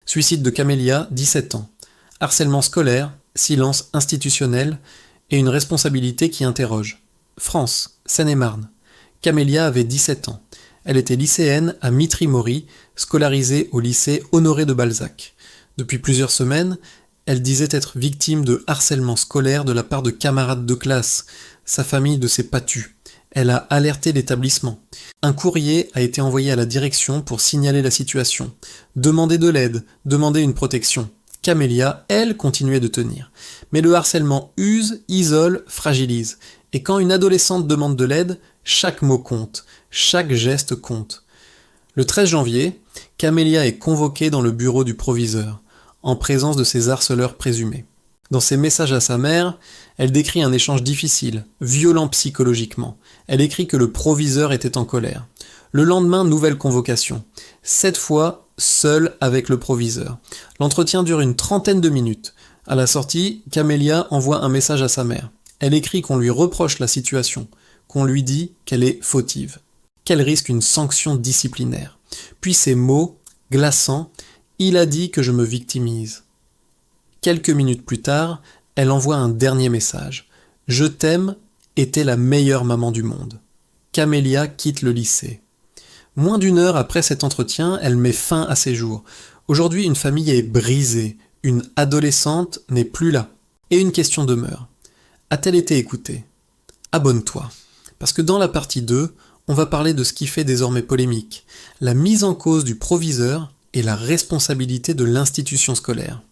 Suicide de Camélia, 17 ans. Harcèlement scolaire, silence institutionnel et une responsabilité qui interroge. France, Seine-et-Marne. Camélia avait 17 ans. Elle était lycéenne à Mitry-Mory, scolarisée au lycée Honoré de Balzac. Depuis plusieurs semaines, elle disait être victime de harcèlement scolaire de la part de camarades de classe. Sa famille ne s'est pas tue. Elle a alerté l'établissement. Un courrier a été envoyé à la direction pour signaler la situation. Demander de l'aide, demander une protection. Camélia, elle, continuait de tenir. Mais le harcèlement use, isole, fragilise. Et quand une adolescente demande de l'aide, chaque mot compte, chaque geste compte. Le 13 janvier, Camélia est convoquée dans le bureau du proviseur, en présence de ses harceleurs présumés. Dans ses messages à sa mère, elle décrit un échange difficile, violent psychologiquement. Elle écrit que le proviseur était en colère. Le lendemain, nouvelle convocation. Cette fois, seule avec le proviseur. L'entretien dure une trentaine de minutes. À la sortie, Camélia envoie un message à sa mère. Elle écrit qu'on lui reproche la situation, qu'on lui dit qu'elle est fautive, qu'elle risque une sanction disciplinaire. Puis ces mots, glaçants, « Il a dit que je me victimise ». Quelques minutes plus tard, elle envoie un dernier message. « Je t'aime et t'es la meilleure maman du monde ». Camélia quitte le lycée. Moins d'une heure après cet entretien, elle met fin à ses jours. Aujourd'hui, une famille est brisée, une adolescente n'est plus là. Et une question demeure. A-t-elle été écoutée ? Abonne-toi. Parce que dans la partie 2, on va parler de ce qui fait désormais polémique, la mise en cause du proviseur et la responsabilité de l'institution scolaire.